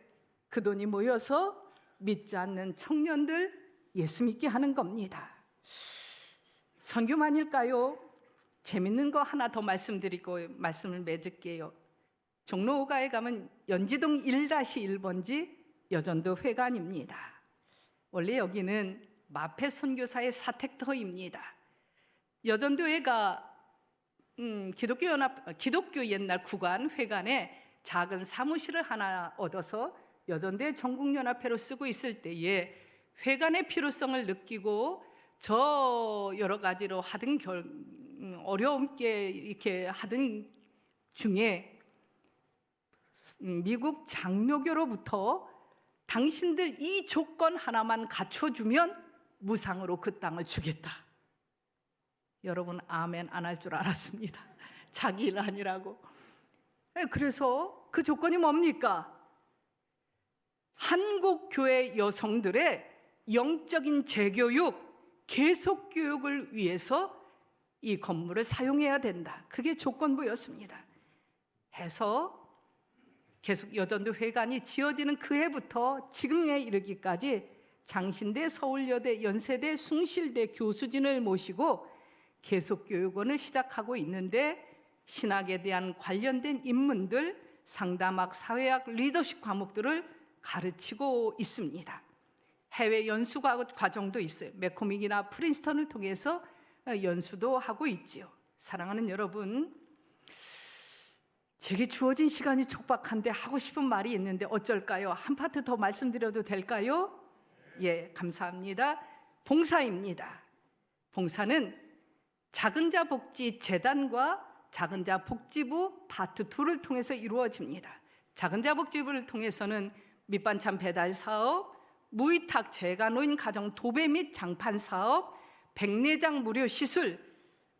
그 돈이 모여서 믿지 않는 청년들 예수 믿게 하는 겁니다. 선교만일까요? 재밌는 거 하나 더 말씀드리고 말씀을 맺을게요. 종로 5가에 가면 연지동 1-1번지 여전도 회관입니다. 원래 여기는 마페 선교사의 사택터입니다. 여전도회가 기독교 옛날 구관 회관에 작은 사무실을 하나 얻어서 여전도회 전국연합회로 쓰고 있을 때에 회관의 필요성을 느끼고 저 여러 가지로 하던 어려움께 이렇게 하던 중에 미국 장로교로부터 당신들 이 조건 하나만 갖춰주면 무상으로 그 땅을 주겠다. 여러분 아멘 안 할 줄 알았습니다. 자기 일 아니라고. 그래서 그 조건이 뭡니까? 한국 교회 여성들의 영적인 재교육, 계속 교육을 위해서 이 건물을 사용해야 된다. 그게 조건부였습니다. 해서 계속 여전도 회관이 지어지는 그 해부터 지금에 이르기까지 장신대, 서울여대, 연세대, 숭실대 교수진을 모시고 계속교육원을 시작하고 있는데 신학에 대한 관련된 인문들, 상담학, 사회학, 리더십 과목들을 가르치고 있습니다. 해외 연수 과정도 있어요. 맥코믹이나 프린스턴을 통해서 연수도 하고 있지요. 사랑하는 여러분, 제게 주어진 시간이 촉박한데 하고 싶은 말이 있는데 어쩔까요? 한 파트 더 말씀드려도 될까요? 예, 감사합니다. 봉사입니다. 봉사는 작은자 복지 재단과 작은자 복지부 파트 2를 통해서 이루어집니다. 작은자 복지부를 통해서는 밑반찬 배달 사업, 무위탁 재가노인 가정 도배 및 장판 사업, 백내장 무료 시술.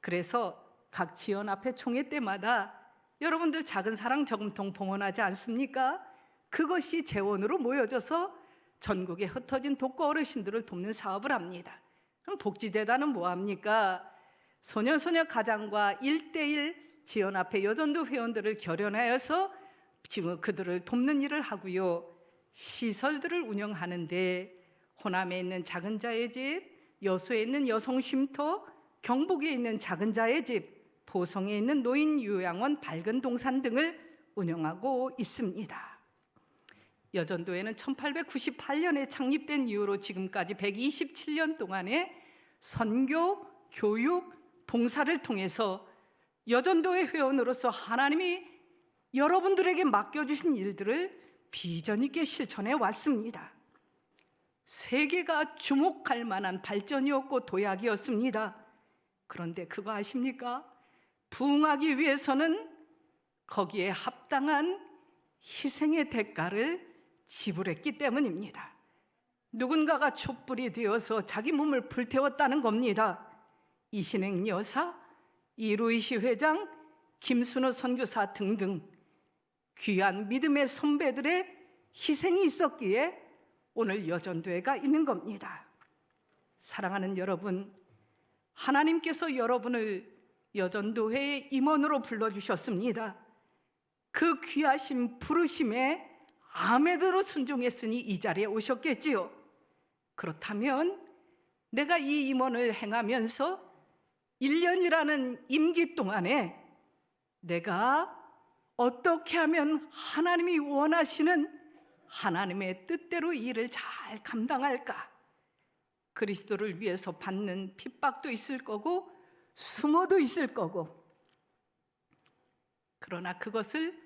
그래서 각 지연 앞에 총회 때마다 여러분들 작은 사랑 저금통 봉헌하지 않습니까? 그것이 재원으로 모여져서 전국에 흩어진 독거 어르신들을 돕는 사업을 합니다. 그럼 복지재단은 뭐합니까? 소년소녀 가장과 1:1 지연 앞에 여전도 회원들을 결연하여서 지금 그들을 돕는 일을 하고요. 시설들을 운영하는데 호남에 있는 작은자의 집, 여수에 있는 여성쉼터, 경북에 있는 작은자의 집, 보성에 있는 노인요양원 밝은동산 등을 운영하고 있습니다. 여전도에는 1898년에 창립된 이후로 지금까지 127년 동안의 선교, 교육, 봉사를 통해서 여전도의 회원으로서 하나님이 여러분들에게 맡겨주신 일들을 비전 있게 실천해 왔습니다. 세계가 주목할 만한 발전이었고 도약이었습니다. 그런데 그거 아십니까? 부흥하기 위해서는 거기에 합당한 희생의 대가를 지불했기 때문입니다. 누군가가 촛불이 되어서 자기 몸을 불태웠다는 겁니다. 이신행 여사, 이루이시 회장, 김순호 선교사 등등 귀한 믿음의 선배들의 희생이 있었기에 오늘 여전도회가 있는 겁니다. 사랑하는 여러분, 하나님께서 여러분을 여전도회의 임원으로 불러주셨습니다. 그 귀하신 부르심에 아멘으로 순종했으니 이 자리에 오셨겠지요. 그렇다면 내가 이 임원을 행하면서 1년이라는 임기 동안에 내가 어떻게 하면 하나님이 원하시는 하나님의 뜻대로 이 일을 잘 감당할까? 그리스도를 위해서 받는 핍박도 있을 거고 수모도 있을 거고, 그러나 그것을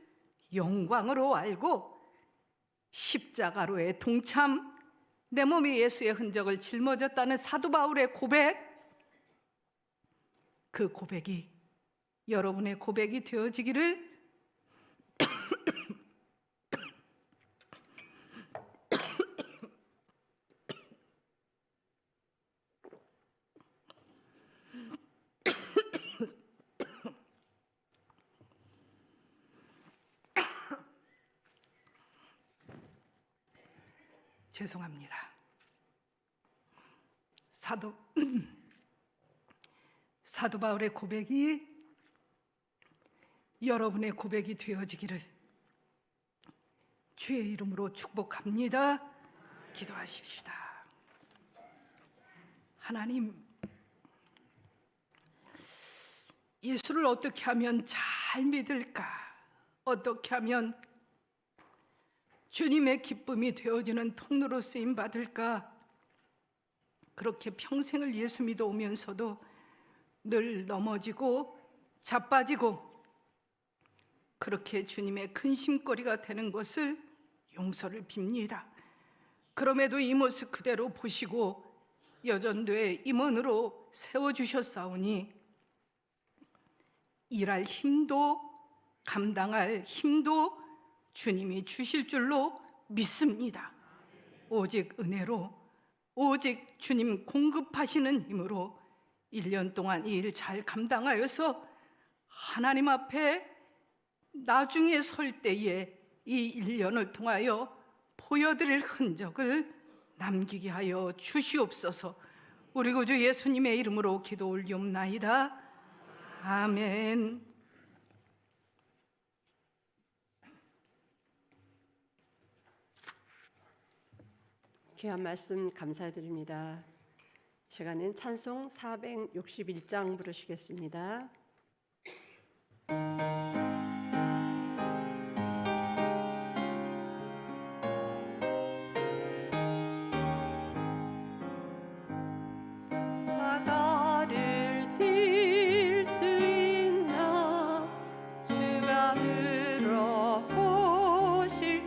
영광으로 알고 십자가로의 동참, 내 몸이 예수의 흔적을 짊어졌다는 사도 바울의 고백, 그 고백이 여러분의 고백이 되어지기를 죄송합니다. 사도 바울의 고백이 여러분의 고백이 되어지기를 주의 이름으로 축복합니다. 기도하십시다. 하나님, 예수를 어떻게 하면 잘 믿을까? 어떻게 하면 주님의 기쁨이 되어지는 통로로 쓰임 받을까? 그렇게 평생을 예수 믿어오면서도 늘 넘어지고 자빠지고 그렇게 주님의 근심거리가 되는 것을 용서를 빕니다. 그럼에도 이 모습 그대로 보시고 여전도의 임원으로 세워주셨사오니 일할 힘도 감당할 힘도 주님이 주실 줄로 믿습니다. 오직 은혜로, 오직 주님 공급하시는 힘으로 1년 동안 이 일 잘 감당하여서 하나님 앞에 나중에 설 때에 이 1년을 통하여 보여드릴 흔적을 남기게 하여 주시옵소서. 우리 구주 예수님의 이름으로 기도 올리옵나이다. 아멘. 귀한 말씀 감사드립니다. 시간엔 찬송 461장 부르시겠습니다. 자가를 질 수 있나 주가 물어보실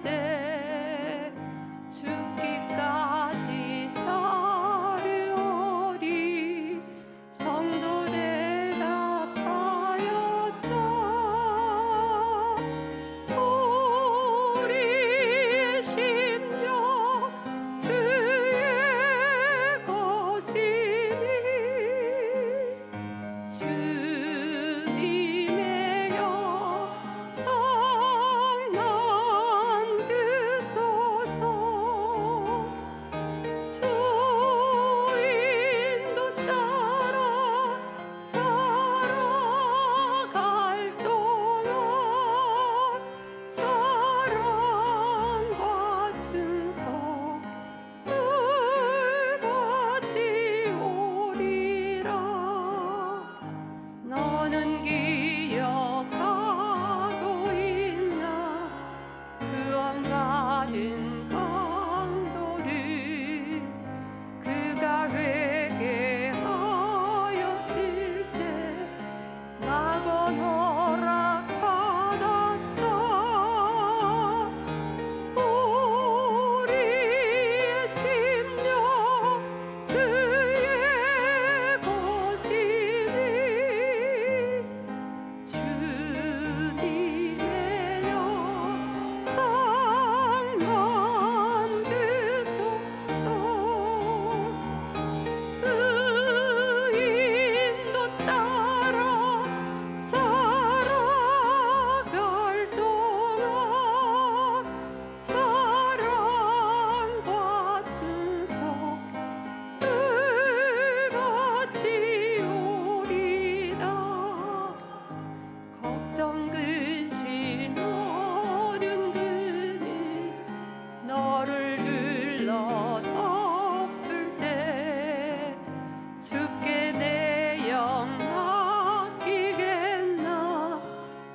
때 죽기까지 따르오리 성도 대답하였다. 우리의 심령 주의 것이니 주님의 영성 만드소서. 주인도 따라 살아갈 동안 사랑과 충성 물가지오리라. 너는 기억하고 있나 구원받은 강도를 그가 회개하였을 때 낙원 허락받았다. 우리의 심령 주의 것이니 주님의 영상 만드소서. 주인도 따라 살아갈 동안 사랑과 충성 늘가지오리라. 걱정 근심 어두운 그늘 너를 둘러 덮을 때 주께 내 영 맡기겠나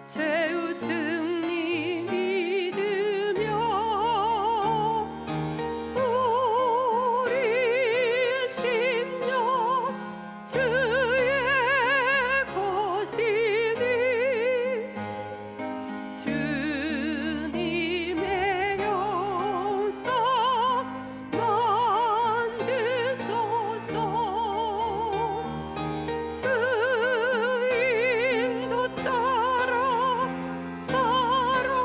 죄우 승리 믿으며 우리의 심령 주의 것이니 주님의 영상 만드소서. 주인도 따라 살아갈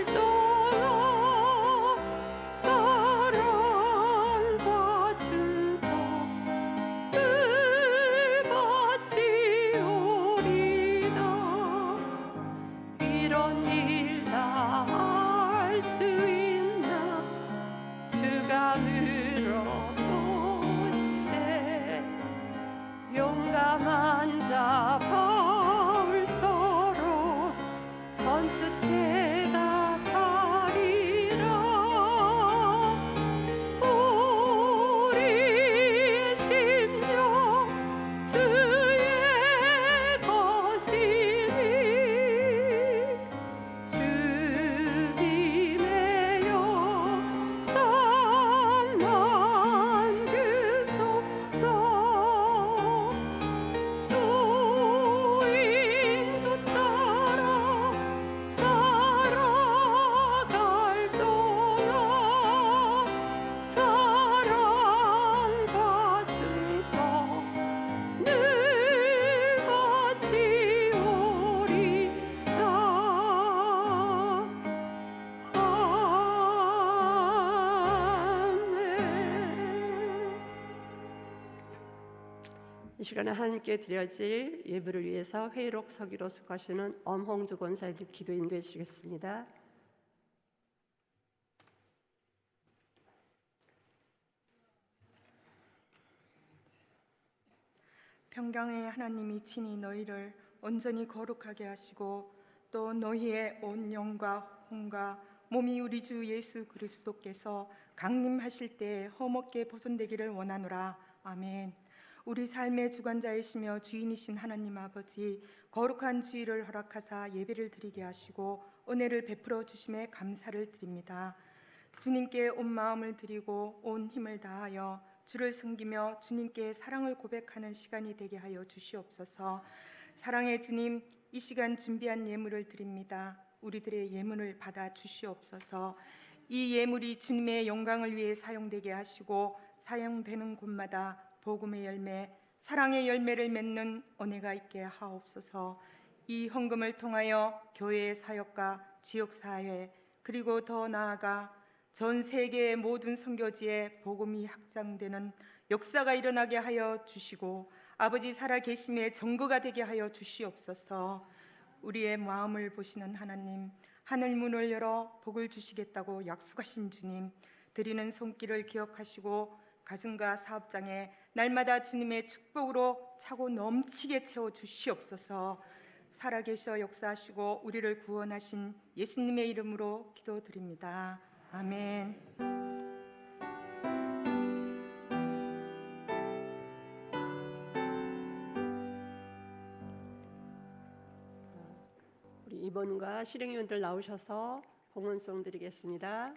동안 사랑과 충성 늘가지오리라. 이런 일 다 할 수 있나 주가 물어보시네. 용감한 자 바울처럼 선뜻 대답하리라. 우리의 심령 주의 것이니 주님의 영상 만드소서. 주인도 따라 살아갈 동안 사랑과 충성 늘가지오리라. 이 시간에 하나님께 드려질 예배를 위해서 회의록 서기로 수고하시는 엄홍주 권사님 기도 인도해 주시겠습니다. 평강의 하나님이 친히 너희를 온전히 거룩하게 하시고 또 너희의 온 영과 혼과 몸이 우리 주 예수 그리스도께서 강림하실 때 험없게 보존되기를 원하노라. 아멘. 우리 삶의 주관자이시며 주인이신 하나님 아버지, 거룩한 주일을 허락하사 예배를 드리게 하시고 은혜를 베풀어 주심에 감사를 드립니다. 주님께 온 마음을 드리고 온 힘을 다하여 주를 섬기며 주님께 사랑을 고백하는 시간이 되게 하여 주시옵소서. 사랑의 주님, 이 시간 준비한 예물을 드립니다. 우리들의 예물을 받아 주시옵소서. 이 예물이 주님의 영광을 위해 사용되게 하시고 사용되는 곳마다 복음의 열매, 사랑의 열매를 맺는 은혜가 있게 하옵소서. 이 헌금을 통하여 교회의 사역과 지역사회, 그리고 더 나아가 전 세계의 모든 선교지에 복음이 확장되는 역사가 일어나게 하여 주시고 아버지 살아계심의 증거가 되게 하여 주시옵소서. 우리의 마음을 보시는 하나님, 하늘 문을 열어 복을 주시겠다고 약속하신 주님, 드리는 손길을 기억하시고 가정과 사업장에 날마다 주님의 축복으로 차고 넘치게 채워 주시옵소서. 살아계셔 역사하시고 우리를 구원하신 예수님의 이름으로 기도드립니다. 아멘. 우리 임원과 실행위원들 나오셔서 봉헌송 드리겠습니다.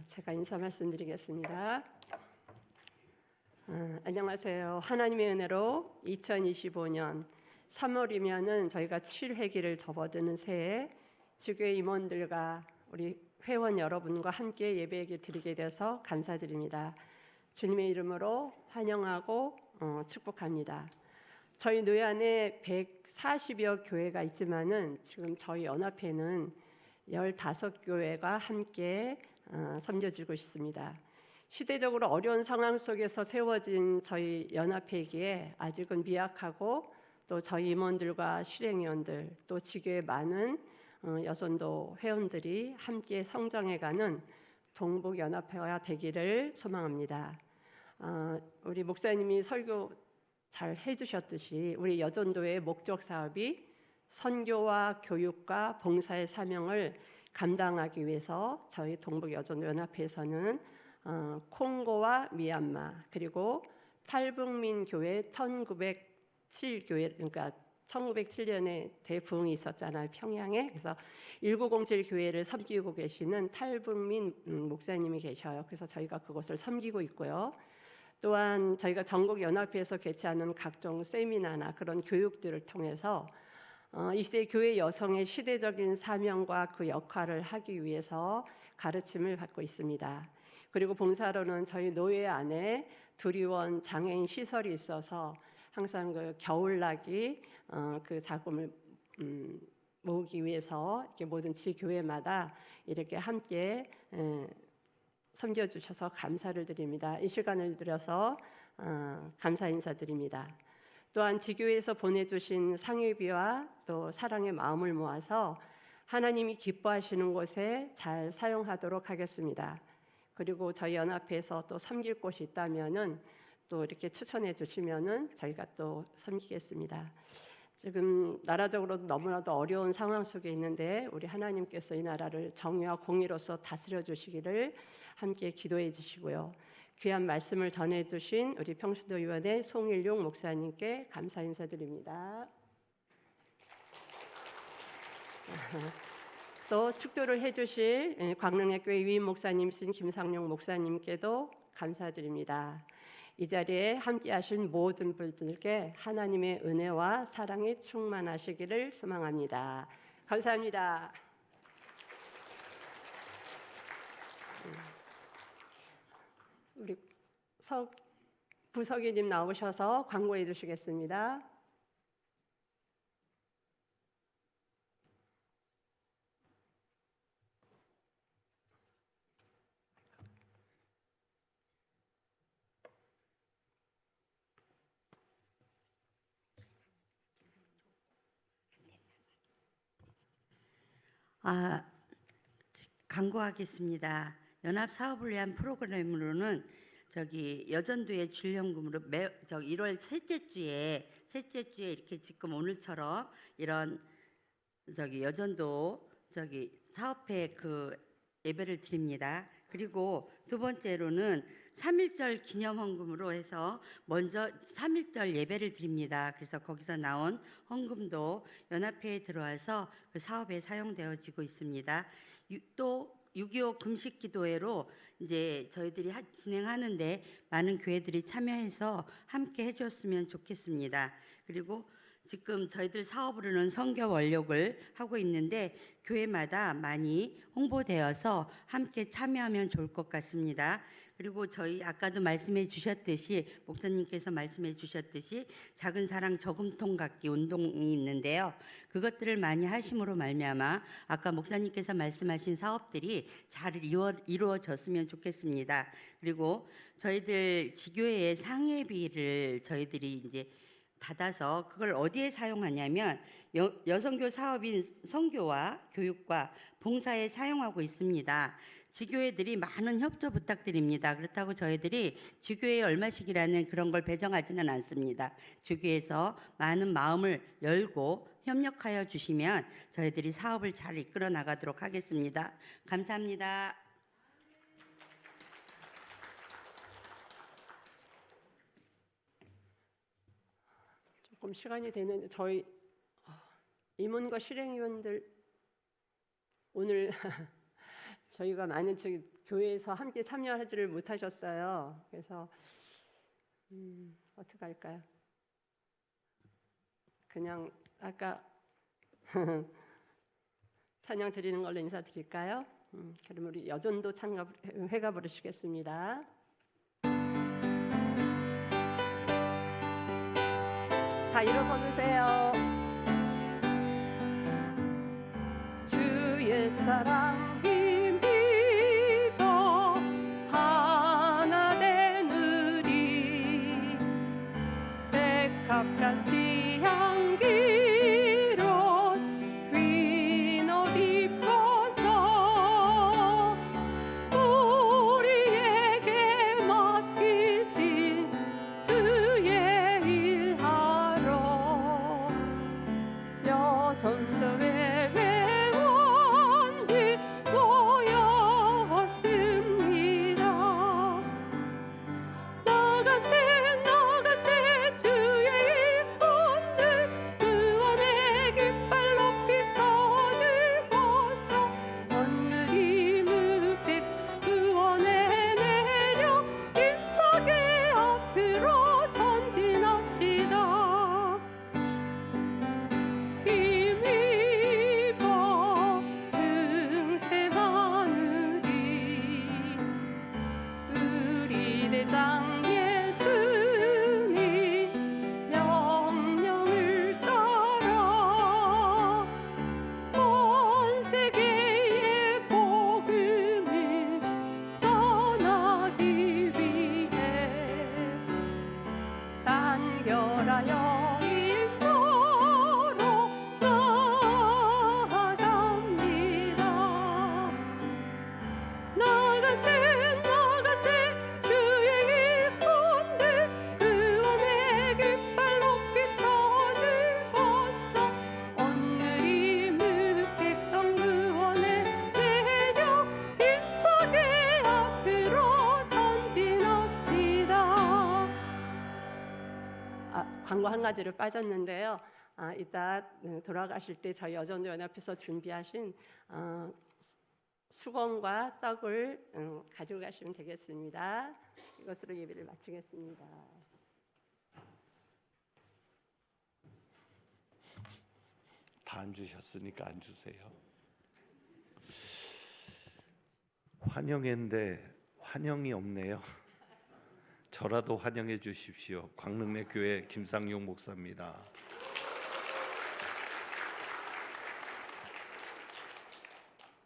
제가 인사 말씀드리겠습니다. 안녕하세요. 하나님의 은혜로 2025년 3월이면은 저희가 7회기를 접어드는 새해 주교회 임원들과 우리 회원 여러분과 함께 예배 드리게 돼서 감사드립니다. 주님의 이름으로 환영하고 축복합니다. 저희 노예 안에 140여 교회가 있지만은 지금 저희 연합회는 15교회가 함께 섬겨주고 있습니다. 시대적으로 어려운 상황 속에서 세워진 저희 연합회이기에 아직은 미약하고 또 저희 임원들과 실행위원들 또 지교의 많은 여전도 회원들이 함께 성장해가는 동북연합회가 되기를 소망합니다. 우리 목사님이 설교 잘 해주셨듯이 우리 여전도의 목적 사업이 선교와 교육과 봉사의 사명을 감당하기 위해서 저희 동북여전도연합회에서는 콩고와 미얀마 그리고 탈북민 교회 1907교회 그러니까 1907년에 대부흥이 있었잖아요. 평양에. 그래서 1907 교회를 섬기고 계시는 탈북민 목사님이 계셔요. 그래서 저희가 그것을 섬기고 있고요. 또한 저희가 전국연합회에서 개최하는 각종 세미나나 그런 교육들을 통해서 이 시대 교회 여성의 시대적인 사명과 그 역할을 하기 위해서 가르침을 받고 있습니다. 그리고 봉사로는 저희 노예 안에 두리원 장애인 시설이 있어서 항상 그 겨울나기 그 자금을 모으기 위해서 이렇게 모든 지교회마다 이렇게 함께 섬겨주셔서 감사를 드립니다. 이 시간을 들여서 감사 인사드립니다. 또한 지교회에서 보내주신 상회비와 또 사랑의 마음을 모아서 하나님이 기뻐하시는 곳에 잘 사용하도록 하겠습니다. 그리고 저희 연합회에서 또 섬길 곳이 있다면은 또 이렇게 추천해 주시면은 저희가 또 섬기겠습니다. 지금 나라적으로도 너무나도 어려운 상황 속에 있는데 우리 하나님께서 이 나라를 정의와 공의로서 다스려 주시기를 함께 기도해 주시고요. 귀한 말씀을 전해 주신 우리 평신도 위원회 송일용 목사님께 감사 인사드립니다. 또 축도를 해 주실 광릉의교회 위임 목사님이신 김상용 목사님께도 감사드립니다. 이 자리에 함께 하신 모든 분들께 하나님의 은혜와 사랑이 충만하시기를 소망합니다. 감사합니다. 우리 부석이님 나오셔서 광고해 주시겠습니다. 광고하겠습니다. 연합 사업을 위한 프로그램으로는 여전도의 주연금으로 1월 셋째 주에 이렇게 지금 오늘처럼 이런 여전도 사업회 그 예배를 드립니다. 그리고 두 번째로는 3.1절 기념 헌금으로 해서 먼저 3.1절 예배를 드립니다. 그래서 거기서 나온 헌금도 연합회에 들어와서 그 사업에 사용되어지고 있습니다. 또 6.25 금식 기도회로 이제 저희들이 진행하는데 많은 교회들이 참여해서 함께 해줬으면 좋겠습니다. 그리고 지금 저희들 사업으로는 선교 원력을 하고 있는데 교회마다 많이 홍보되어서 함께 참여하면 좋을 것 같습니다. 그리고 저희 아까도 말씀해 주셨듯이 목사님께서 말씀해 주셨듯이 작은 사랑 저금통 갖기 운동이 있는데요. 그것들을 많이 하심으로 말미암아 아까 목사님께서 말씀하신 사업들이 잘 이루어졌으면 좋겠습니다. 그리고 저희들 지교회의 상회비를 저희들이 이제 받아서 그걸 어디에 사용하냐면 여성교 사업인 선교와 교육과 봉사에 사용하고 있습니다. 지교회들이 많은 협조 부탁드립니다. 그렇다고 저희들이 지교회에 얼마씩이라는 그런 걸 배정하지는 않습니다. 지교회에서 많은 마음을 열고 협력하여 주시면 저희들이 사업을 잘 이끌어 나가도록 하겠습니다. 감사합니다. 조금 시간이 되는데 저희 임원과 실행위원들 오늘 저희가 많은 교회에서 함께 참여하지를 못하셨어요. 그래서 어떻게 할까요? 그냥 아까 찬양 드리는 걸로 인사드릴까요? 그럼 우리 여전도 찬가 회가 부르시겠습니다. 자, 일어서 주세요. 주의 사랑 힘입어 하나 된 우리 백합같이 향기로운 흰 옷 입고서 우리에게 맡기신 주의 일하러 여전도의 회원들 모였습니다. 나가세 주의 일꾼들 구원의 깃발 높이 쳐들고서 오늘이 무백성 구원의 내려 힘차게 앞으로 전진합시다. 힘입어 중생한 우리 대장 예수님 명령을 따라 온 세계의 복음을 전하기 위해 산결하여 일터로 나아갑니다. 나가세 주의 일꾼들 구원의 깃발 높이 쳐들고서 오늘이 무백성 구원의 내려 힘차게 앞으로 전진합시다. 광고 한 가지를 빠졌는데요. 이따 돌아가실 때 저희 여전도 연합에서 준비하신 수건과 떡을 가지고 가시면 되겠습니다. 이것으로 예배를 마치겠습니다. 다 앉으셨으니까 앉으세요. 환영회인데 환영이 없네요. 저라도 환영해 주십시오. 광릉내 교회 김상용 목사입니다.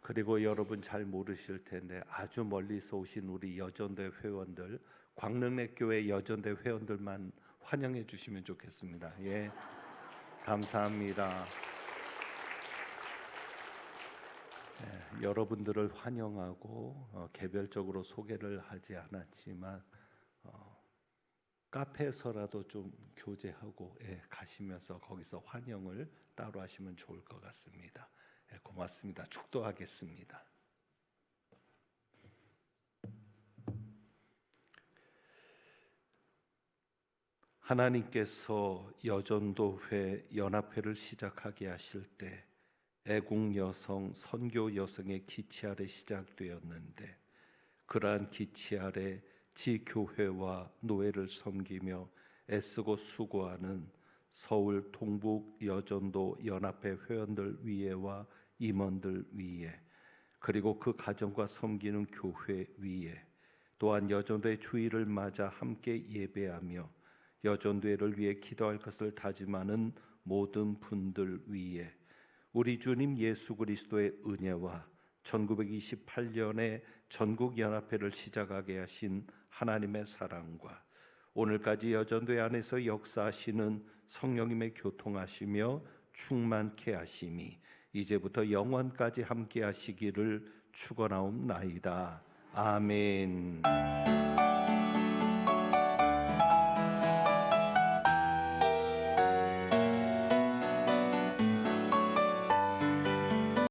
그리고 여러분 잘 모르실 텐데 아주 멀리서 오신 우리 여전대 회원들, 광릉내 교회 여전대 회원들만 환영해 주시면 좋겠습니다. 예, 감사합니다. 여러분들을 환영하고 개별적으로 소개를 하지 않았지만 카페에서라도 좀 교제하고 가시면서 거기서 환영을 따로 하시면 좋을 것 같습니다. 고맙습니다. 축도하겠습니다. 하나님께서 여전도회 연합회를 시작하게 하실 때 애국 여성, 선교 여성의 기치 아래 시작되었는데 그러한 기치 아래 지교회와 노회를 섬기며 애쓰고 수고하는 서울 동북 여전도 연합회 회원들 위에와 임원들 위에 그리고 그 가정과 섬기는 교회 위에 또한 여전도의 주일을 맞아 함께 예배하며 여전도회를 위해 기도할 것을 다짐하는 모든 분들 위에 우리 주님 예수 그리스도의 은혜와 1928년에 전국연합회를 시작하게 하신 하나님의 사랑과 오늘까지 여전도회 안에서 역사하시는 성령님의 교통하시며 충만케 하심이 이제부터 영원까지 함께 하시기를 축원하옵나이다. 아멘.